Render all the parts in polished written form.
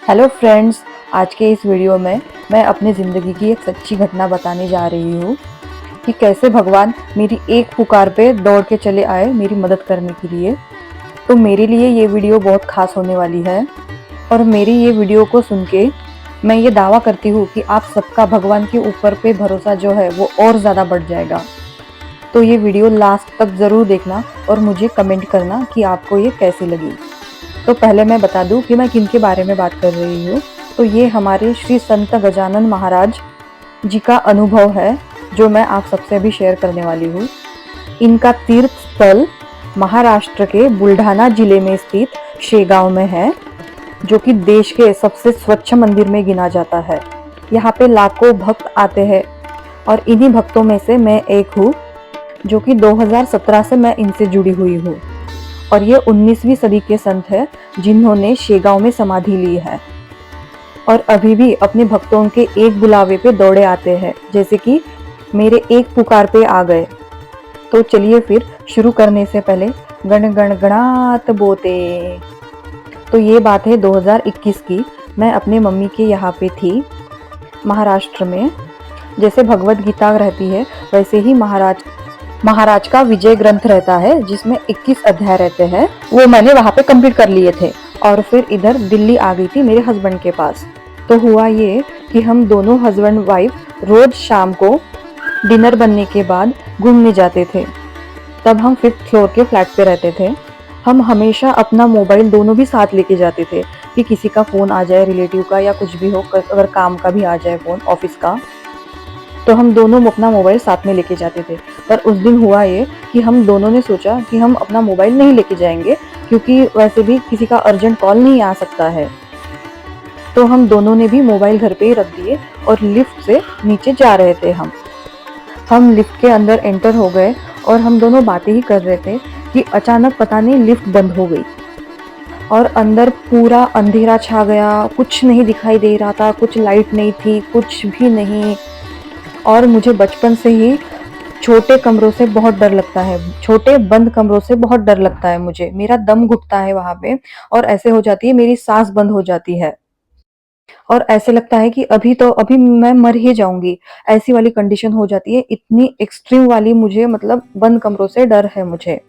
Hello friends, आज के इस वीडियो में मैं अपनी ज़िंदगी की एक सच्ची घटना बताने जा रही हूँ कि कैसे भगवान मेरी एक पुकार पे दौड़ के चले आए मेरी मदद करने के लिए। तो मेरे लिए ये वीडियो बहुत खास होने वाली है और मेरी ये वीडियो को सुन के मैं ये दावा करती हूँ कि आप सबका भगवान के ऊपर पे भरोसा जो है वो और ज़्यादा बढ़ जाएगा। तो ये वीडियो लास्ट तक ज़रूर देखना और मुझे कमेंट करना कि आपको ये कैसी लगी। तो पहले मैं बता दूं कि मैं किन के बारे में बात कर रही हूँ। तो ये हमारे श्री संत गजानन महाराज जी का अनुभव है जो मैं आप सबसे अभी शेयर करने वाली हूँ। इनका तीर्थ स्थल महाराष्ट्र के बुल्ढाना जिले में स्थित शेगांव में है, जो कि देश के सबसे स्वच्छ मंदिर में गिना जाता है। यहाँ पे लाखों भक्त आते हैं और इन्हीं भक्तों में से मैं एक हूँ, जो कि 2017 से मैं इनसे जुड़ी हुई हूँ। और ये 19वीं सदी के संत हैं जिन्होंने शेगांव में समाधि ली है और अभी भी अपने भक्तों के एक बुलावे पे दौड़े आते हैं, जैसे कि मेरे एक पुकार पे आ गए। तो चलिए फिर शुरू करने से पहले गण गण गणात बोते। तो ये बात है 2021 की। मैं अपने मम्मी के यहाँ पे थी महाराष्ट्र में। जैसे भगवत गीता रहती है वैसे ही महाराज का विजय ग्रंथ रहता है, जिसमें 21 अध्याय रहते हैं। वो मैंने वहाँ पे कंप्लीट कर लिए थे और फिर इधर दिल्ली आ गई थी मेरे हस्बैंड के पास। तो हुआ ये कि हम दोनों हस्बैंड वाइफ रोज शाम को डिनर बनने के बाद घूमने जाते थे। तब हम 5th फ्लोर के फ्लैट पे रहते थे। हम हमेशा अपना मोबाइल दोनों भी साथ लेके जाते थे कि किसी का फ़ोन आ जाए, रिलेटिव का या कुछ भी हो, अगर काम का भी आ जाए फ़ोन ऑफिस का, तो हम दोनों अपना मोबाइल साथ में लेके जाते थे। पर उस दिन हुआ ये कि हम दोनों ने सोचा कि हम अपना मोबाइल नहीं लेके जाएंगे, क्योंकि वैसे भी किसी का अर्जेंट कॉल नहीं आ सकता है। तो हम दोनों ने भी मोबाइल घर पे ही रख दिए और लिफ्ट से नीचे जा रहे थे। हम लिफ्ट के अंदर एंटर हो गए और हम दोनों बातें ही कर रहे थे कि अचानक पता नहीं लिफ्ट बंद हो गई और अंदर पूरा अंधेरा छा गया। कुछ नहीं दिखाई दे रहा था, कुछ लाइट नहीं थी, कुछ भी नहीं। और मुझे बचपन से ही छोटे कमरों से बहुत डर लगता है, छोटे बंद कमरों से बहुत डर लगता है मुझे। मेरा दम घुटता है वहां पे और ऐसे हो जाती है, मेरी सांस बंद हो जाती है और ऐसे लगता है कि अभी मैं मर ही जाऊंगी। ऐसी वाली कंडीशन हो जाती है, इतनी एक्सट्रीम वाली मुझे, मतलब बंद कमरों से डर है मुझे।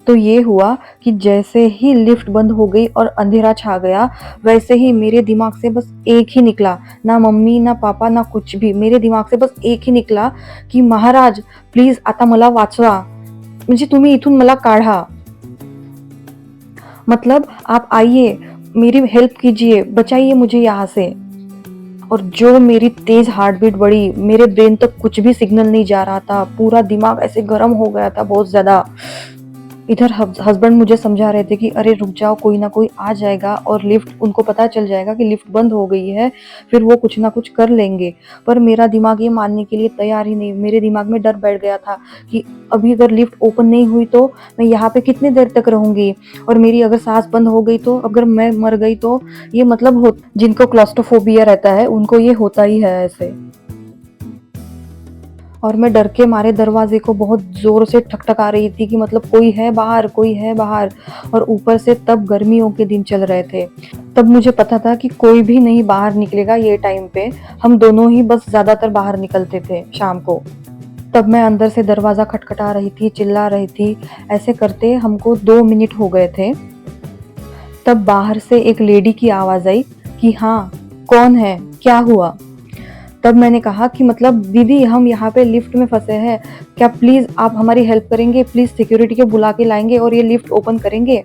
तो ये हुआ कि जैसे ही लिफ्ट बंद हो गई और अंधेरा छा गया, वैसे ही मेरे दिमाग से बस एक ही निकला, ना मम्मी ना पापा ना कुछ भी, मेरे दिमाग से बस एक ही निकला कि महाराज प्लीज आता मला वाचवा, म्हणजे तुम्ही इथून मला काढा, मतलब आप आइए, मेरी हेल्प कीजिए, बचाइए मुझे यहाँ से। और जो मेरी तेज हार्ट बीट बढ़ी, मेरे ब्रेन तक कुछ भी सिग्नल नहीं जा रहा था, पूरा दिमाग ऐसे गर्म हो गया था बहुत ज्यादा। इधर हस्बैंड मुझे समझा रहे थे कि अरे रुक जाओ, कोई ना कोई आ जाएगा और लिफ्ट, उनको पता चल जाएगा कि लिफ्ट बंद हो गई है, फिर वो कुछ ना कुछ कर लेंगे। पर मेरा दिमाग ये मानने के लिए तैयार ही नहीं। मेरे दिमाग में डर बैठ गया था कि अभी अगर लिफ्ट ओपन नहीं हुई तो मैं यहाँ पे कितनी देर तक रहूंगी, और मेरी अगर सांस बंद हो गई तो, अगर मैं मर गई तो, ये मतलब हो, जिनको क्लॉस्ट्रोफोबिया रहता है उनको ये होता ही है ऐसे। और मैं डर के मारे दरवाजे को बहुत जोर से ठकठका रही थी कि मतलब कोई है बाहर, कोई है बाहर। और ऊपर से तब गर्मियों के दिन चल रहे थे। तब मुझे पता था कि कोई भी नहीं बाहर निकलेगा ये टाइम पे। हम दोनों ही बस ज्यादातर बाहर निकलते थे शाम को। तब मैं अंदर से दरवाजा खटखटा रही थी, चिल्ला रही थी। ऐसे करते हमको 2 मिनट हो गए थे। तब बाहर से एक लेडी की आवाज आई कि हाँ, कौन है, क्या हुआ। तब मैंने कहा कि मतलब दीदी हम यहाँ पे लिफ्ट में फंसे हैं, क्या प्लीज आप हमारी हेल्प करेंगे, प्लीज सिक्योरिटी को बुला के लाएंगे और ये लिफ्ट ओपन करेंगे।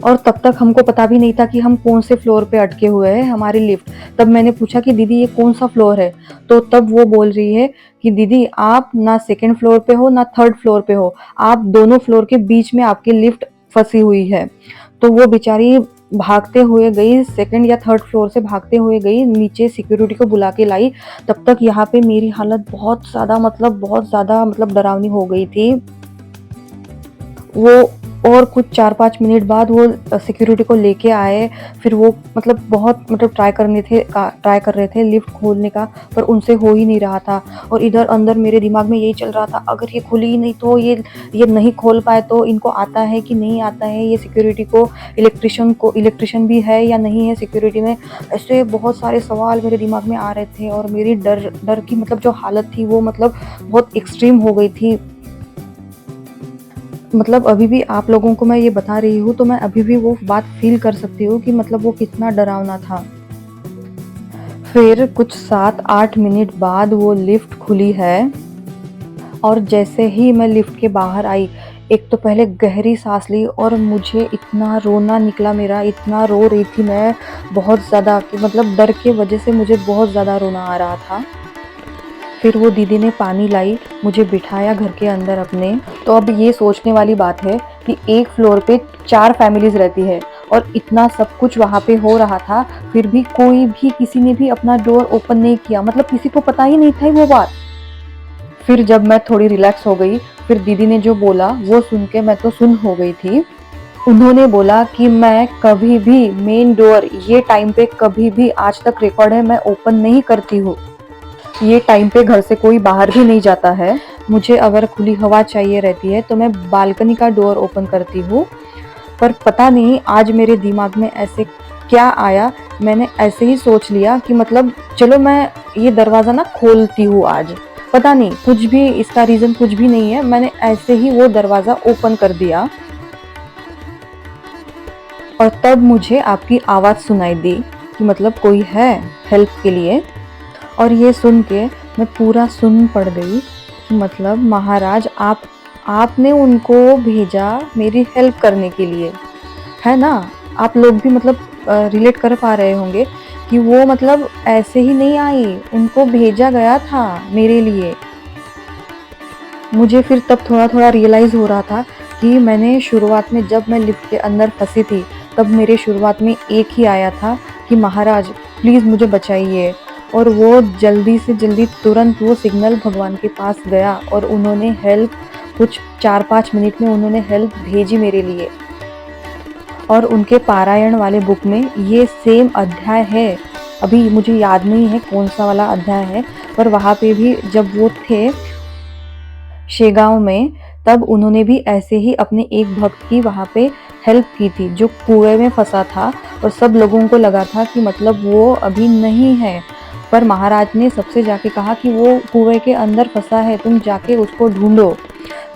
और तब तक हमको पता भी नहीं था कि हम कौन से फ्लोर पे अटके हुए हैं हमारी लिफ्ट। तब मैंने पूछा कि दीदी ये कौन सा फ्लोर है। तो तब वो बोल रही है कि दीदी आप ना 2nd फ्लोर पे हो ना 3rd फ्लोर पे हो, आप दोनों फ्लोर के बीच में आपकी लिफ्ट फंसी हुई है। तो वो बेचारी भागते हुए गई, 2nd या 3rd फ्लोर से भागते हुए गई नीचे, सिक्योरिटी को बुला के लाई। तब तक यहाँ पे मेरी हालत बहुत ज्यादा मतलब डरावनी हो गई थी। वो और कुछ 4-5 मिनट बाद वो सिक्योरिटी को लेके आए। फिर वो मतलब बहुत मतलब ट्राई कर रहे थे लिफ्ट खोलने का, पर उनसे हो ही नहीं रहा था। और इधर अंदर मेरे दिमाग में यही चल रहा था, अगर ये खुली ही नहीं तो ये नहीं खोल पाए तो इनको आता है कि नहीं आता है, ये सिक्योरिटी को इलेक्ट्रिशियन भी है या नहीं है सिक्योरिटी में। ऐसे बहुत सारे सवाल मेरे दिमाग में आ रहे थे और मेरी डर की मतलब जो हालत थी वो मतलब बहुत एक्सट्रीम हो गई थी। मतलब अभी भी आप लोगों को मैं ये बता रही हूँ तो मैं अभी भी वो बात फ़ील कर सकती हूँ कि मतलब वो कितना डरावना था। फिर कुछ 7-8 मिनट बाद वो लिफ्ट खुली है और जैसे ही मैं लिफ्ट के बाहर आई, एक तो पहले गहरी साँस ली और मुझे इतना रोना निकला मेरा, इतना रो रही थी मैं बहुत ज़्यादा कि मतलब डर के वजह से मुझे बहुत ज़्यादा रोना आ रहा था। फिर वो दीदी ने पानी लाई, मुझे बिठाया घर के अंदर अपने। तो अब ये सोचने वाली बात है कि एक फ्लोर पे 4 फैमिलीज़ रहती है और इतना सब कुछ वहाँ पे हो रहा था, फिर भी कोई भी किसी ने भी अपना डोर ओपन नहीं किया, मतलब किसी को पता ही नहीं था वो बात। फिर जब मैं थोड़ी रिलैक्स हो गई, फिर दीदी ने जो बोला वो सुन के मैं तो सुन्न हो गई थी। उन्होंने बोला कि मैं कभी भी मेन डोर ये टाइम पे कभी भी आज तक रिकॉर्ड है मैं ओपन नहीं करती हूँ। ये टाइम पे घर से कोई बाहर भी नहीं जाता है। मुझे अगर खुली हवा चाहिए रहती है तो मैं बालकनी का डोर ओपन करती हूँ। पर पता नहीं आज मेरे दिमाग में ऐसे क्या आया, मैंने ऐसे ही सोच लिया कि मतलब चलो मैं ये दरवाज़ा ना खोलती हूँ आज। पता नहीं कुछ भी इसका रीज़न कुछ भी नहीं है, मैंने ऐसे ही वो दरवाज़ा ओपन कर दिया और तब मुझे आपकी आवाज़ सुनाई दी कि मतलब कोई है हेल्प के लिए। और ये सुन के मैं पूरा सुन्न पड़ गई कि मतलब महाराज आपने उनको भेजा मेरी हेल्प करने के लिए, है ना? आप लोग भी मतलब रिलेट कर पा रहे होंगे कि वो मतलब ऐसे ही नहीं आई, उनको भेजा गया था मेरे लिए। मुझे फिर तब थोड़ा-थोड़ा रियलाइज़ हो रहा था कि मैंने शुरुआत में जब मैं लिफ्ट के अंदर फँसी थी, तब मेरे शुरुआत में एक ही आया था कि महाराज प्लीज़ मुझे बचाइए। और वो जल्दी से जल्दी तुरंत वो सिग्नल भगवान के पास गया और उन्होंने हेल्प कुछ 4-5 मिनट में उन्होंने हेल्प भेजी मेरे लिए। और उनके पारायण वाले बुक में ये सेम अध्याय है। अभी मुझे याद नहीं है कौन-सा वाला अध्याय है, पर वहाँ पे भी जब वो थे शेगाँव में, तब उन्होंने भी ऐसे ही अपने एक भक्त की वहाँ पे हेल्प की थी, जो कुएँ में फँसा था और सब लोगों को लगा था कि मतलब वो अभी नहीं है। पर महाराज ने सबसे जाके कहा कि वो कुएँ के अंदर फँसा है, तुम जाके उसको ढूँढो।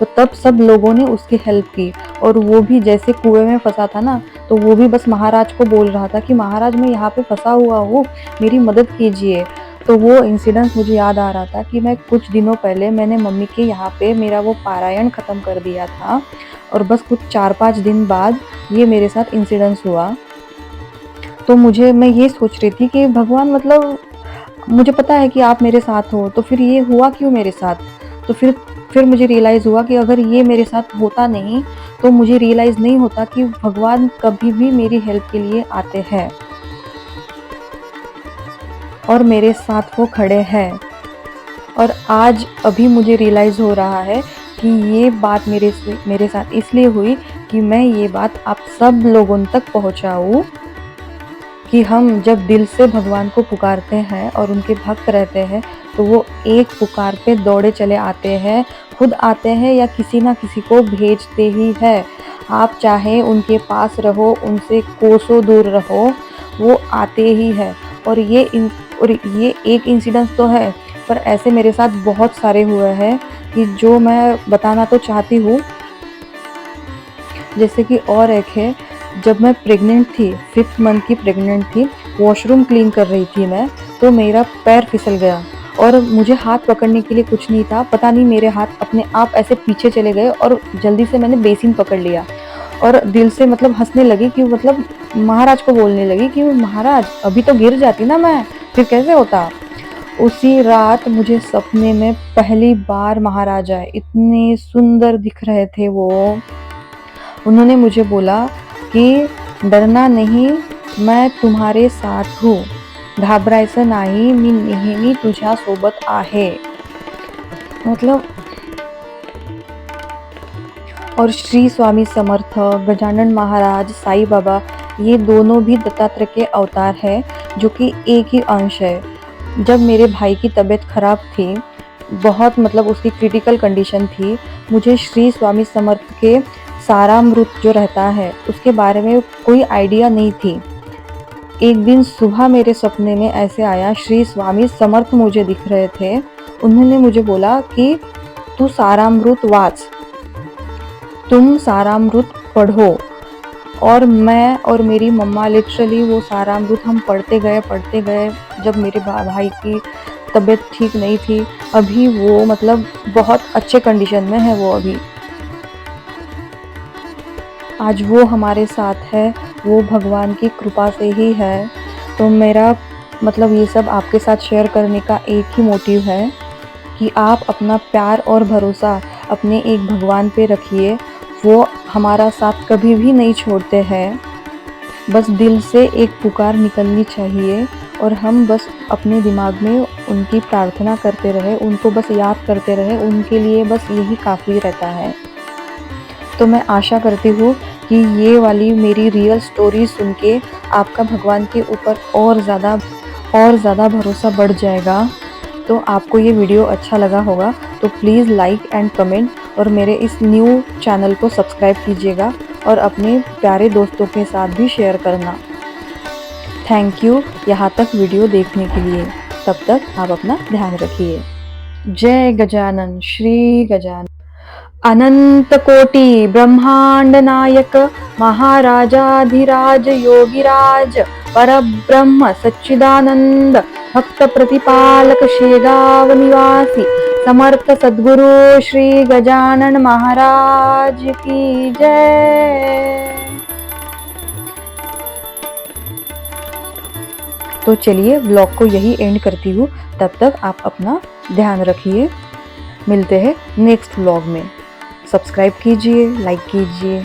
तो तब सब लोगों ने उसकी हेल्प की और वो भी जैसे कुएँ में फँसा था ना, तो वो भी बस महाराज को बोल रहा था कि महाराज मैं यहाँ पे फँसा हुआ हूँ, मेरी मदद कीजिए। तो वो इंसिडेंट मुझे याद आ रहा था कि मैं कुछ दिनों पहले मैंने मम्मी के यहाँ पे मेरा वो पारायण ख़त्म कर दिया था और बस कुछ 4-5 दिन बाद ये मेरे साथ इंसिडेंस हुआ। तो मैं ये सोच रही थी कि भगवान मतलब मुझे पता है कि आप मेरे साथ हो, तो फिर ये हुआ क्यों मेरे साथ? तो फिर मुझे रियलाइज़ हुआ कि अगर ये मेरे साथ होता नहीं, तो मुझे रियलाइज़ नहीं होता कि भगवान कभी भी मेरी हेल्प के लिए आते हैं और मेरे साथ वो खड़े हैं। और आज अभी मुझे रियलाइज़ हो रहा है कि ये बात मेरे साथ इसलिए हुई कि मैं ये बात आप सब लोगों तक पहुँचाऊँ कि हम जब दिल से भगवान को पुकारते हैं और उनके भक्त रहते हैं, तो वो एक पुकार पे दौड़े चले आते हैं, खुद आते हैं या किसी ना किसी को भेजते ही हैं। आप चाहे उनके पास रहो, उनसे कोसों दूर रहो, वो आते ही हैं। और ये एक इंसिडेंस तो है, पर ऐसे मेरे साथ बहुत सारे हुए हैं कि जो मैं बताना तो चाहती हूँ। जैसे कि और एक है, जब मैं प्रेग्नेंट थी, 5th मंथ की प्रेग्नेंट थी, वॉशरूम क्लीन कर रही थी मैं, तो मेरा पैर फिसल गया और मुझे हाथ पकड़ने के लिए कुछ नहीं था। पता नहीं मेरे हाथ अपने आप ऐसे पीछे चले गए और जल्दी से मैंने बेसिन पकड़ लिया और दिल से मतलब हँसने लगी कि मतलब महाराज को बोलने लगी कि महाराज अभी तो गिर जाती ना मैं, फिर कैसे होता? उसी रात मुझे सपने में पहली बार महाराज आए, इतने सुंदर दिख रहे थे वो। उन्होंने मुझे बोला की डरना नहीं, मैं तुम्हारे साथ हूँ, घाबरायचं नाही, मी नेहमी तुझ्या सोबत आहे। मतलब और श्री स्वामी समर्थ, गजानन महाराज, साईं बाबा, ये दोनों भी दत्तात्रेय के अवतार हैं, जो कि एक ही अंश है। जब मेरे भाई की तबीयत खराब थी, बहुत मतलब उसकी क्रिटिकल कंडीशन थी, मुझे श्री स्वामी समर्थ के सारामृत जो रहता है उसके बारे में कोई आइडिया नहीं थी। एक दिन सुबह मेरे सपने में ऐसे आया, श्री स्वामी समर्थ मुझे दिख रहे थे। उन्होंने मुझे बोला कि तू सारामृत वाच, तुम सारामृत पढ़ो। और मैं और मेरी मम्मा लिटरली वो सारामृत हम पढ़ते गए। जब मेरे भाई की तबीयत ठीक नहीं थी, अभी वो मतलब बहुत अच्छे कंडीशन में है वो अभी। आज वो हमारे साथ है, वो भगवान की कृपा से ही है। तो मेरा मतलब ये सब आपके साथ शेयर करने का एक ही मोटिव है कि आप अपना प्यार और भरोसा अपने एक भगवान पे रखिए। वो हमारा साथ कभी भी नहीं छोड़ते हैं। बस दिल से एक पुकार निकलनी चाहिए और हम बस अपने दिमाग में उनकी प्रार्थना करते रहे, उनको बस याद करते रहे, उनके लिए बस यही काफ़ी रहता है। तो मैं आशा करती हूँ कि ये वाली मेरी रियल स्टोरी सुन के आपका भगवान के ऊपर और ज़्यादा भरोसा बढ़ जाएगा। तो आपको ये वीडियो अच्छा लगा होगा तो प्लीज़ लाइक एंड कमेंट और मेरे इस न्यू चैनल को सब्सक्राइब कीजिएगा और अपने प्यारे दोस्तों के साथ भी शेयर करना। थैंक यू यहाँ तक वीडियो देखने के लिए। तब तक आप अपना ध्यान रखिए। जय गजानन, श्री गजानन। अनंत कोटि ब्रह्मांड नायक, महाराजाधिराज योगिराज, परब्रह्म सच्चिदानंद, भक्त प्रतिपालक, शेगाव निवासी, समर्थ सद्गुरु श्री गजानन महाराज की जय। तो चलिए व्लॉग को यही एंड करती हूँ। तब तक आप अपना ध्यान रखिए। मिलते हैं नेक्स्ट व्लॉग में। सब्सक्राइब कीजिए, लाइक कीजिए।